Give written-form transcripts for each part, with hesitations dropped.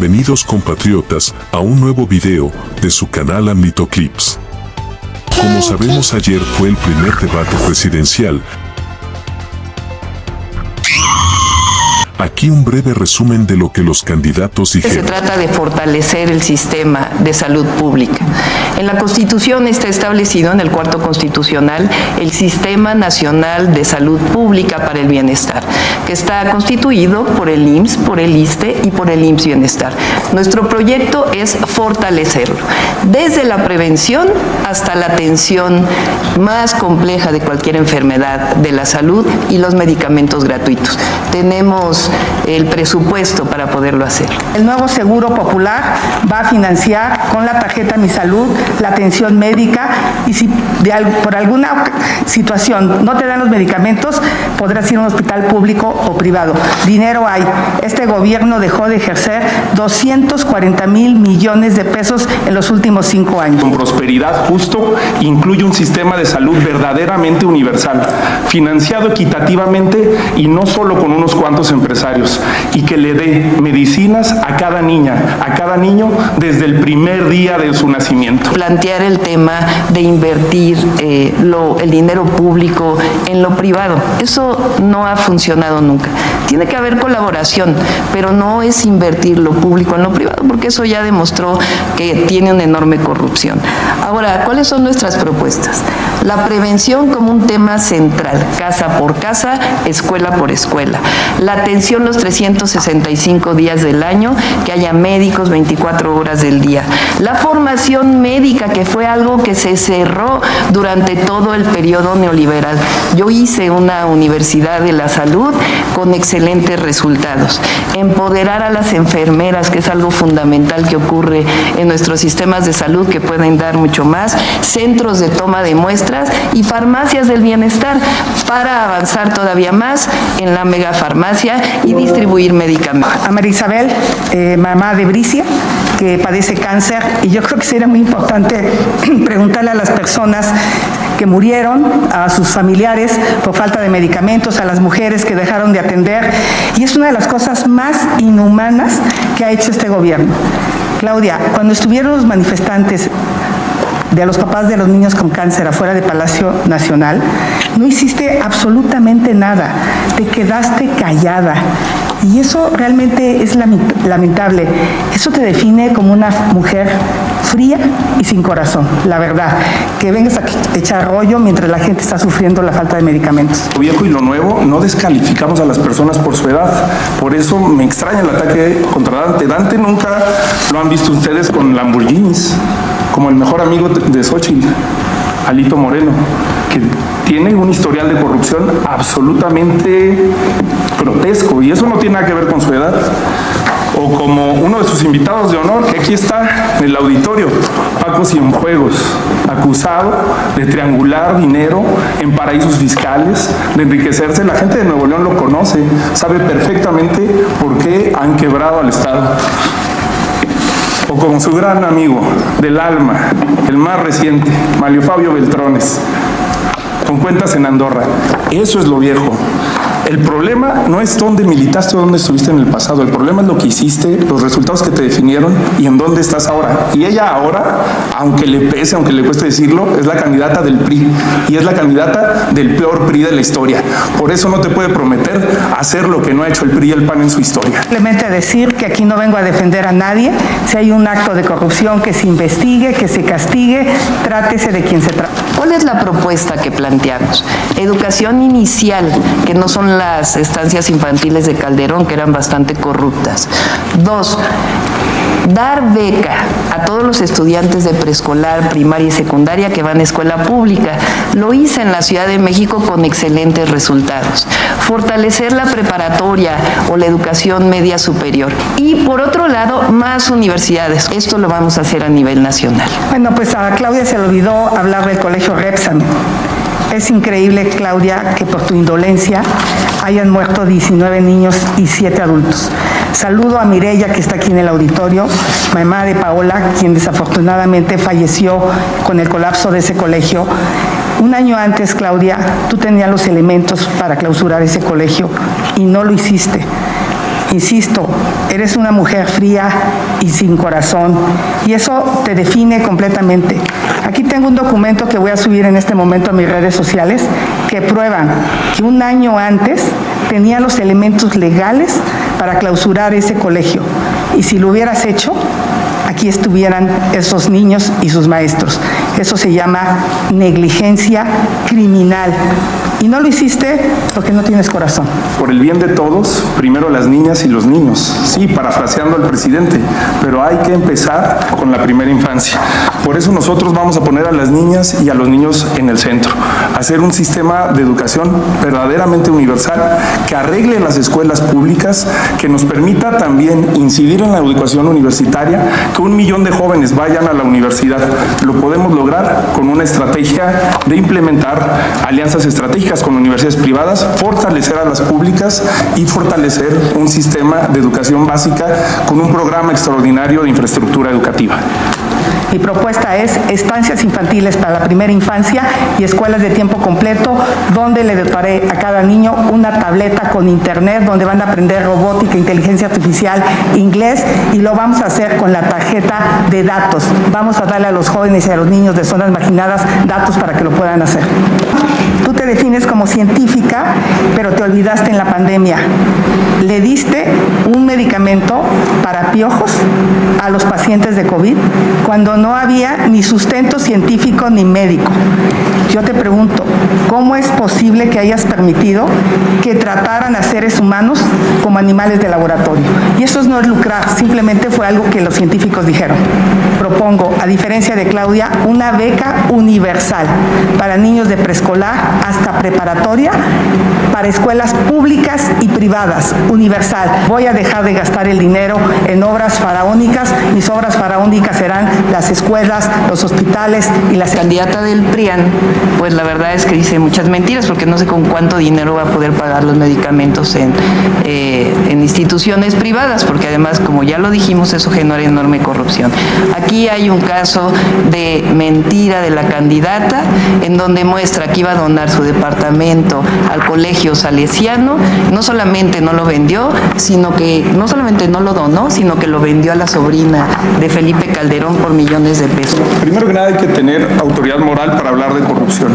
Bienvenidos compatriotas a un nuevo video de su canal Amnito Clips. Como sabemos, ayer fue el primer debate presidencial. Aquí un breve resumen de lo que los candidatos dijeron. Se trata de fortalecer el sistema de salud pública. En la Constitución está establecido, en el cuarto constitucional, el Sistema Nacional de Salud Pública para el Bienestar, que está constituido por el IMSS, por el ISSSTE y por el IMSS Bienestar. Nuestro proyecto es fortalecerlo, desde la prevención hasta la atención más compleja de cualquier enfermedad de la salud y los medicamentos gratuitos. Tenemos el presupuesto para poderlo hacer. El nuevo Seguro Popular va a financiar con la tarjeta Mi Salud la atención médica y si por alguna situación no te dan los medicamentos, podrás ir a un hospital público o privado. Dinero hay. Este gobierno dejó de ejercer 240,000 millones de pesos en los últimos 5 años. Con prosperidad justo incluye un sistema de salud verdaderamente universal, financiado equitativamente y no solo con unos cuantos empresarios, y que le dé medicinas a cada niña, a cada niño desde el primer día de su nacimiento. Plantear el tema de invertir el dinero público en lo privado, eso no ha funcionado nunca. Tiene que haber colaboración, pero no es invertir lo público en lo privado, porque eso ya demostró que tiene una enorme corrupción. Ahora, ¿cuáles son nuestras propuestas? La prevención como un tema central, casa por casa, escuela por escuela. La atención los 365 días del año, que haya médicos 24 horas del día. La formación médica, que fue algo que se cerró durante todo el periodo neoliberal. Yo hice una universidad de la salud con excelentes resultados. Empoderar a las enfermeras, que es algo fundamental que ocurre en nuestros sistemas de salud, que pueden dar mucho más. Centros de toma de muestras y farmacias del bienestar para avanzar todavía más en la megafarmacia y distribuir medicamentos. A María Isabel, mamá de Bricia, que padece cáncer, y yo creo que sería muy importante preguntarle a las personas que murieron, a sus familiares por falta de medicamentos, a las mujeres que dejaron de atender, y es una de las cosas más inhumanas que ha hecho este gobierno. Claudia, cuando estuvieron los manifestantes de los papás de los niños con cáncer afuera de Palacio Nacional, no hiciste absolutamente nada, te quedaste callada. Y eso realmente es lamentable. Eso te define como una mujer fría y sin corazón, la verdad. Que vengas a echar rollo mientras la gente está sufriendo la falta de medicamentos. Lo viejo y lo nuevo, no descalificamos a las personas por su edad. Por eso me extraña el ataque contra Dante. Dante nunca lo han visto ustedes con Lamborghinis, como el mejor amigo de Xochitl, Alito Moreno, que tiene un historial de corrupción absolutamente grotesco, y eso no tiene nada que ver con su edad. O como uno de sus invitados de honor, que aquí está en el auditorio, Paco Cienfuegos, acusado de triangular dinero en paraísos fiscales, de enriquecerse. La gente de Nuevo León lo conoce, sabe perfectamente por qué han quebrado al Estado. O como su gran amigo del alma, el más reciente, Mario Fabio Beltrones, con cuentas en Andorra. Eso es lo viejo. El problema no es dónde militaste o dónde estuviste en el pasado. El problema es lo que hiciste, los resultados que te definieron y en dónde estás ahora. Y ella ahora, aunque le pese, aunque le cueste decirlo, es la candidata del PRI. Y es la candidata del peor PRI de la historia. Por eso no te puede prometer hacer lo que no ha hecho el PRI y el PAN en su historia. Simplemente decir que aquí no vengo a defender a nadie. Si hay un acto de corrupción, que se investigue, que se castigue, trátese de quien se trate. ¿Cuál es la propuesta que planteamos? Educación inicial, que no son las estancias infantiles de Calderón, que eran bastante corruptas. 2, dar beca a todos los estudiantes de preescolar, primaria y secundaria que van a escuela pública. Lo hice en la Ciudad de México con excelentes resultados. Fortalecer la preparatoria o la educación media superior. Y por otro lado, más universidades. Esto lo vamos a hacer a nivel nacional. Bueno, pues a Claudia se le olvidó hablar del colegio Repsamen. Es increíble, Claudia, que por tu indolencia hayan muerto 19 niños y 7 adultos. Saludo a Mireya, que está aquí en el auditorio, mamá de Paola, quien desafortunadamente falleció con el colapso de ese colegio. Un año antes, Claudia, tú tenías los elementos para clausurar ese colegio y no lo hiciste. Insisto, eres una mujer fría y sin corazón, y eso te define completamente. Aquí tengo un documento que voy a subir en este momento a mis redes sociales que prueban que un año antes tenía los elementos legales para clausurar ese colegio. Y si lo hubieras hecho, aquí estuvieran esos niños y sus maestros. Eso se llama negligencia criminal. Y no lo hiciste porque no tienes corazón. Por el bien de todos, primero las niñas y los niños. Sí, parafraseando al presidente, pero hay que empezar con la primera infancia. Por eso nosotros vamos a poner a las niñas y a los niños en el centro. Hacer un sistema de educación verdaderamente universal, que arregle las escuelas públicas, que nos permita también incidir en la educación universitaria, que 1 millón de jóvenes vayan a la universidad. Lo podemos lograr con una estrategia de implementar alianzas estratégicas con universidades privadas, fortalecer a las públicas y fortalecer un sistema de educación básica con un programa extraordinario de infraestructura educativa. Mi propuesta es estancias infantiles para la primera infancia y escuelas de tiempo completo, donde le dotaré a cada niño una tableta con internet, donde van a aprender robótica, inteligencia artificial, inglés, y lo vamos a hacer con la tarjeta de datos. Vamos a darle a los jóvenes y a los niños de zonas marginadas datos para que lo puedan hacer. Tú te defines como científica, pero te olvidaste en la pandemia. Le diste un medicamento para piojos a los pacientes de COVID cuando no había ni sustento científico ni médico. Yo te pregunto, ¿cómo es posible que hayas permitido que trataran a seres humanos como animales de laboratorio? Y eso no es lucrar, simplemente fue algo que los científicos dijeron. Propongo, a diferencia de Claudia, una beca universal para niños de preescolar hasta preparatoria, para escuelas públicas y privadas, universal. Voy a dejar de gastar el dinero en obras faraónicas. Mis obras faraónicas serán las escuelas, los hospitales y las... Candidata del PRIAN, pues la verdad es que dice muchas mentiras, porque no sé con cuánto dinero va a poder pagar los medicamentos en instituciones privadas, porque además, como ya lo dijimos, eso genera enorme corrupción. Aquí hay un caso de mentira de la candidata, en donde muestra que iba a donar su departamento al colegio salesiano. No solamente no lo vendió, sino que no solamente no lo donó, sino que lo vendió a la sobrina de Felipe Calderón por millones de pesos. Primero que nada hay que tener autoridad moral para hablar de corrupción.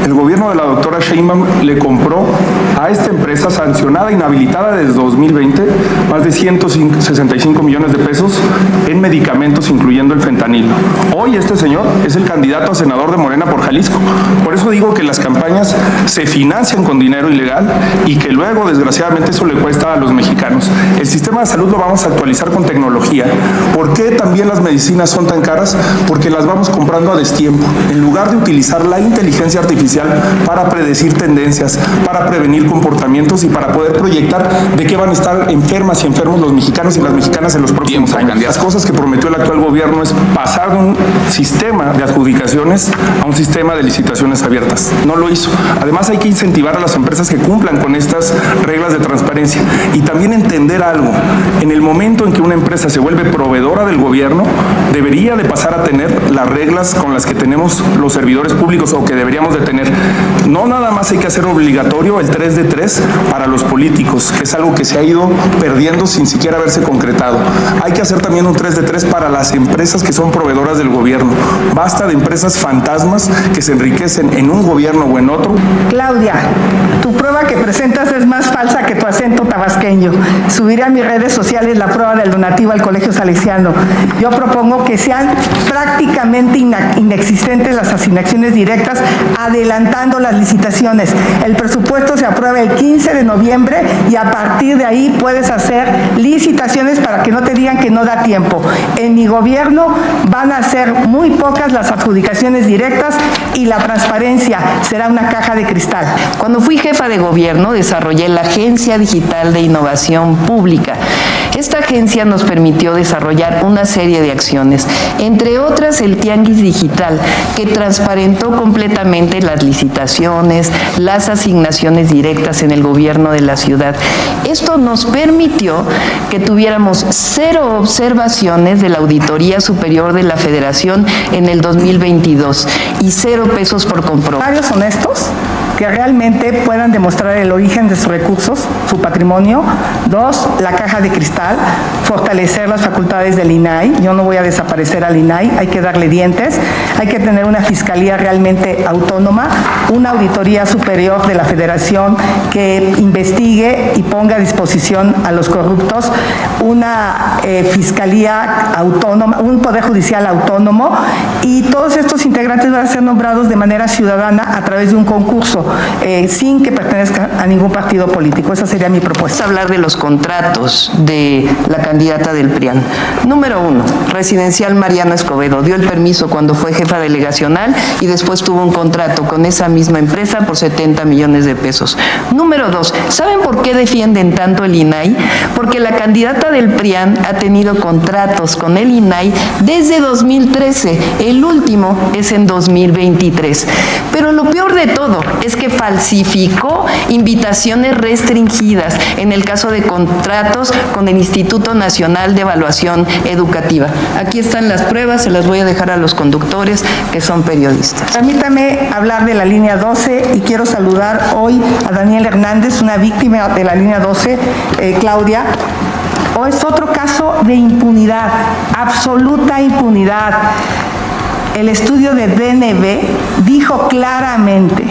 El gobierno de la doctora Sheinbaum le compró a esta empresa sancionada, inhabilitada desde 2020, más de 165 millones de pesos en medicamentos, incluyendo el fentanilo. Hoy este señor es el candidato a senador de Morena por Jalisco. Por eso digo que las campañas se financian con dinero ilegal y que luego, desgraciadamente, eso le cuesta a los mexicanos. El sistema de salud lo vamos a actualizar con tecnología. ¿Por qué también las medicinas son tan caras? Porque las vamos comprando a destiempo. En lugar de utilizar la inteligencia artificial para predecir tendencias, para prevenir comportamientos y para poder proyectar de qué van a estar enfermas y enfermos los mexicanos y las mexicanas en los próximos años. Las cosas que prometió el actual gobierno es pasar de un sistema de adjudicaciones a un sistema de licitaciones abiertas. No lo hizo. Además, hay que incentivar a las empresas que cumplan con estas reglas de transparencia y también entender algo. En el momento en que una empresa se vuelve proveedora del gobierno, debería de pasar a tener las reglas con las que tenemos los servidores públicos o que deberíamos de tener. No nada más hay que hacer obligatorio el 3 de 3 para los políticos, que es algo que se ha ido perdiendo sin siquiera haberse concretado. Hay que hacer también un 3 de 3 para las empresas que son proveedoras del gobierno. Basta de empresas fantasmas que se enriquecen en un gobierno o en otro. Claudia, tu prueba que presentas es más falsa que tu acento tabasqueño. Subiré a mis redes sociales la prueba del donativo al Colegio Salesiano. Yo propongo que sean prácticamente inexistentes las asignaciones directas, adelantando las licitaciones. El presupuesto se aprueba el 15 de noviembre y a partir de ahí puedes hacer licitaciones para que no te digan que no da tiempo. En mi gobierno van a ser muy pocas las adjudicaciones directas y la transparencia será una caja de cristal. Cuando fui jefa de gobierno, desarrollé la Agencia Digital de Innovación Pública. Esta agencia nos permitió desarrollar una serie de acciones, entre otras el Tianguis Digital, que transparentó completamente las licitaciones, las asignaciones directas en el gobierno de la ciudad. Esto nos permitió que tuviéramos 0 observaciones de la Auditoría Superior de la Federación en el 2022 y 0 pesos por compromiso. ¿Varios honestos? que realmente puedan demostrar el origen de sus recursos, su patrimonio. 2, la caja de cristal, fortalecer las facultades del INAI. Yo no voy a desaparecer al INAI, hay que darle dientes, hay que tener una fiscalía realmente autónoma, una auditoría superior de la Federación que investigue y ponga a disposición a los corruptos, una fiscalía autónoma, un poder judicial autónomo, y todos estos integrantes van a ser nombrados de manera ciudadana a través de un concurso, sin que pertenezcan a ningún partido político. Esa sería mi propuesta. Hablar de los contratos de la candidata del PRIAN. Número 1, Residencial Mariano Escobedo. Dio el permiso cuando fue jefa delegacional y después tuvo un contrato con esa misma empresa por 70 millones de pesos. Número 2, ¿saben por qué defienden tanto el INAI? Porque la candidata del PRIAN ha tenido contratos con el INAI desde 2013. El último es en 2023. Pero lo peor de todo es que falsificó invitaciones restringidas en el caso de contratos con el Instituto Nacional de Evaluación Educativa. Aquí están las pruebas, se las voy a dejar a los conductores que son periodistas. Permítame hablar de la línea 12 y quiero saludar hoy a Daniel Hernández, una víctima de la línea 12, Claudia. O es otro caso de impunidad, absoluta impunidad. El estudio de DNB dijo claramente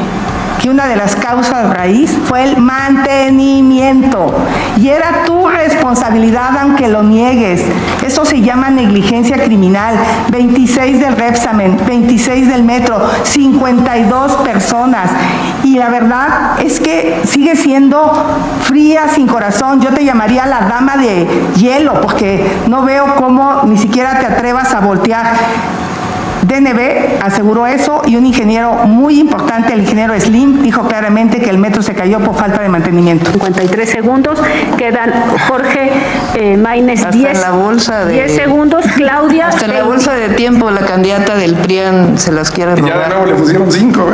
que una de las causas raíz fue el mantenimiento y era tu responsabilidad aunque lo niegues. Eso se llama negligencia criminal. 26 del Repsamen, 26 del Metro, 52 personas. Y la verdad es que sigue siendo fría, sin corazón. Yo te llamaría la dama de hielo porque no veo cómo ni siquiera te atrevas a voltear. DNB aseguró eso y un ingeniero muy importante, el ingeniero Slim, dijo claramente que el metro se cayó por falta de mantenimiento. 53 segundos, quedan Jorge Maínez 10 segundos, Claudia. Hasta en la bolsa de tiempo la candidata del PRIAN se las quiere robar. Ya de nuevo le pusieron 5,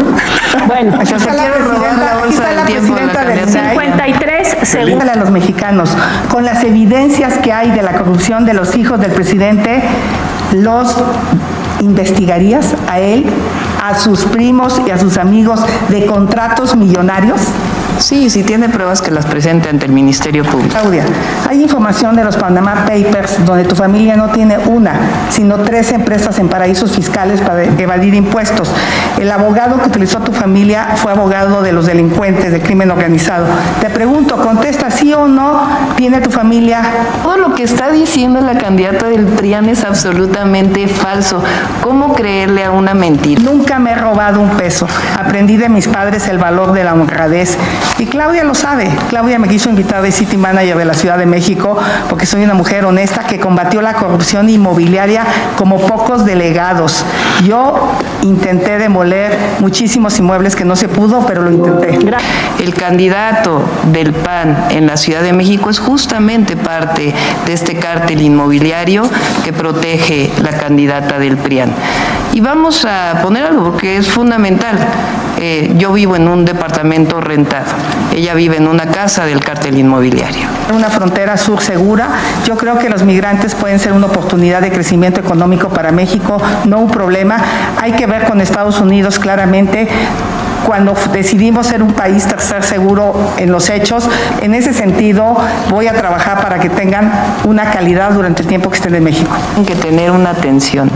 Bueno, se quiere robar la bolsa del tiempo de la candidata. 53 segundos. A los mexicanos, con las evidencias que hay de la corrupción de los hijos del presidente, los ¿investigarías a él, a sus primos y a sus amigos de contratos millonarios? Sí, si tiene pruebas que las presente ante el Ministerio Público. Claudia, hay información de los Panama Papers donde tu familia no tiene una, sino 3 empresas en paraísos fiscales para evadir impuestos. El abogado que utilizó tu familia fue abogado de los delincuentes de crimen organizado. Te pregunto, contesta sí o no, ¿tiene tu familia? Todo lo que está diciendo la candidata del PRIAN es absolutamente falso. ¿Cómo creerle a una mentira? Nunca me he robado un peso. Aprendí de mis padres el valor de la honradez. Y Claudia lo sabe. Claudia me quiso invitar de City Manager de la Ciudad de México porque soy una mujer honesta que combatió la corrupción inmobiliaria como pocos delegados. Yo intenté demoler muchísimos inmuebles que no se pudo, pero lo intenté. El candidato del PAN en la Ciudad de México es justamente parte de este cártel inmobiliario que protege la candidata del PRIAN. Y vamos a poner algo porque es fundamental. Yo vivo en un departamento rentado. Ella vive en una casa del cártel inmobiliario. Una frontera sur segura. Yo creo que los migrantes pueden ser una oportunidad de crecimiento económico para México, no un problema. Hay que ver con Estados Unidos claramente. Cuando decidimos ser un país tercer seguro en los hechos, en ese sentido voy a trabajar para que tengan una calidad durante el tiempo que estén en México. Tienen que tener una atención.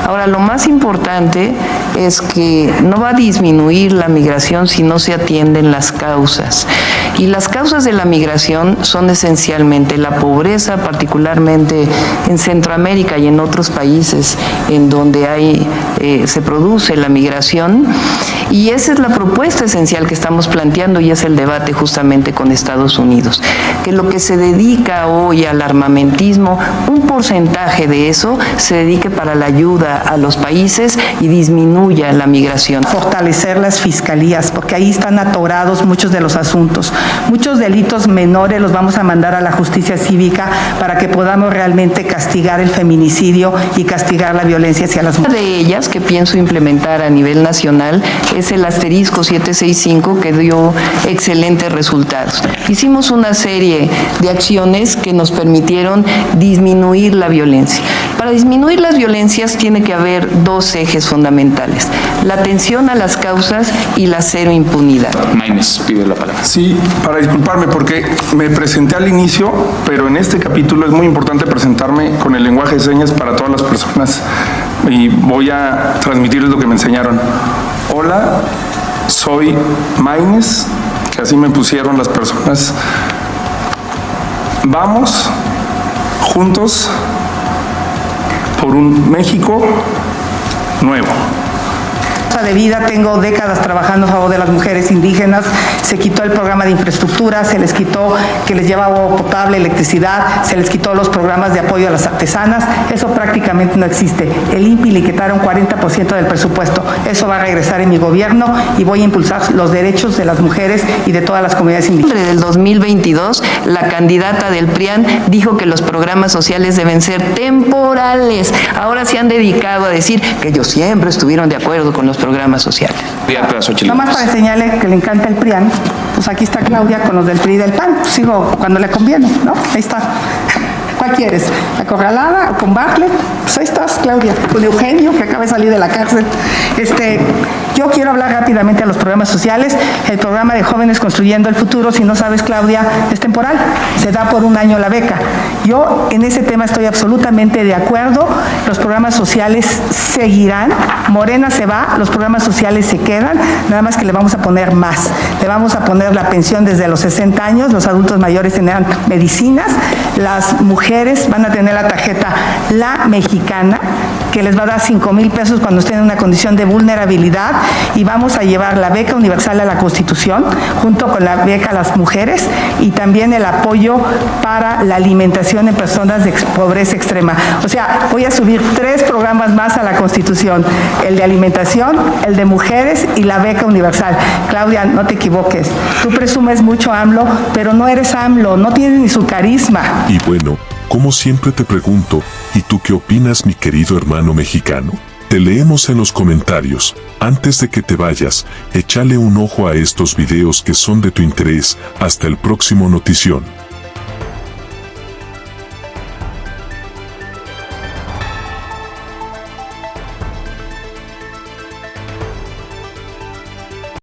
Ahora, lo más importante es que no va a disminuir la migración si no se atienden las causas. Y las causas de la migración son esencialmente la pobreza, particularmente en Centroamérica y en otros países en donde se produce la migración. Y esa es la propuesta esencial que estamos planteando y es el debate justamente con Estados Unidos. Que lo que se dedica hoy al armamentismo, un porcentaje de eso se dedique para la ayuda a los países y disminuya la migración. Fortalecer las fiscalías, porque ahí están atorados muchos de los asuntos. Muchos delitos menores los vamos a mandar a la justicia cívica para que podamos realmente castigar el feminicidio y castigar la violencia hacia las mujeres. Una de ellas medidas que pienso implementar a nivel nacional es el asterisco 765, que dio excelentes resultados. Hicimos una serie de acciones que nos permitieron disminuir la violencia. Para disminuir las violencias tiene que haber dos ejes fundamentales: la atención a las causas y la cero impunidad. Maínez pide la palabra. Sí, para disculparme porque me presenté al inicio, pero en este capítulo es muy importante presentarme con el lenguaje de señas para todas las personas y voy a transmitirles lo que me enseñaron. Hola, soy Maínez, que así me pusieron las personas. Vamos juntos por un México nuevo. De vida, tengo décadas trabajando a favor de las mujeres indígenas, se quitó el programa de infraestructura, se les quitó que les llevaba agua potable, electricidad, se les quitó los programas de apoyo a las artesanas, eso prácticamente no existe. El INPI le quitaron 40% del presupuesto, eso va a regresar en mi gobierno y voy a impulsar los derechos de las mujeres y de todas las comunidades indígenas. En el 2022, la candidata del PRIAN dijo que los programas sociales deben ser temporales. Ahora se han dedicado a decir que ellos siempre estuvieron de acuerdo con los programas sociales. Nomás para enseñarle que le encanta el PRIAN, pues aquí está Claudia con los del PRI y del PAN, sigo cuando le conviene, ¿no? Ahí está. ¿Cuál quieres? ¿Acorralada o con Bartlett? Pues ahí estás, Claudia, con Eugenio, que acaba de salir de la cárcel. Yo quiero hablar rápidamente de los programas sociales. El programa de Jóvenes Construyendo el Futuro, si no sabes, Claudia, es temporal. Se da por un año la beca. Yo en ese tema estoy absolutamente de acuerdo. Los programas sociales seguirán. Morena se va, los programas sociales se quedan, nada más que le vamos a poner más. Le vamos a poner la pensión desde los 60 años, los adultos mayores tendrán medicinas, las mujeres van a tener la tarjeta La Mexicana, que les va a dar 5,000 pesos cuando estén en una condición de vulnerabilidad, y vamos a llevar la beca universal a la Constitución, junto con la beca a las mujeres, y también el apoyo para la alimentación en personas de pobreza extrema. O sea, voy a subir 3 programas más a la Constitución: el de alimentación, el de mujeres y la beca universal. Claudia, no te equivoques, tú presumes mucho AMLO, pero no eres AMLO, no tienes ni su carisma. Y bueno, como siempre te pregunto, ¿y tú qué opinas, mi querido hermano mexicano? Te leemos en los comentarios. Antes de que te vayas, échale un ojo a estos videos que son de tu interés. Hasta el próximo notición.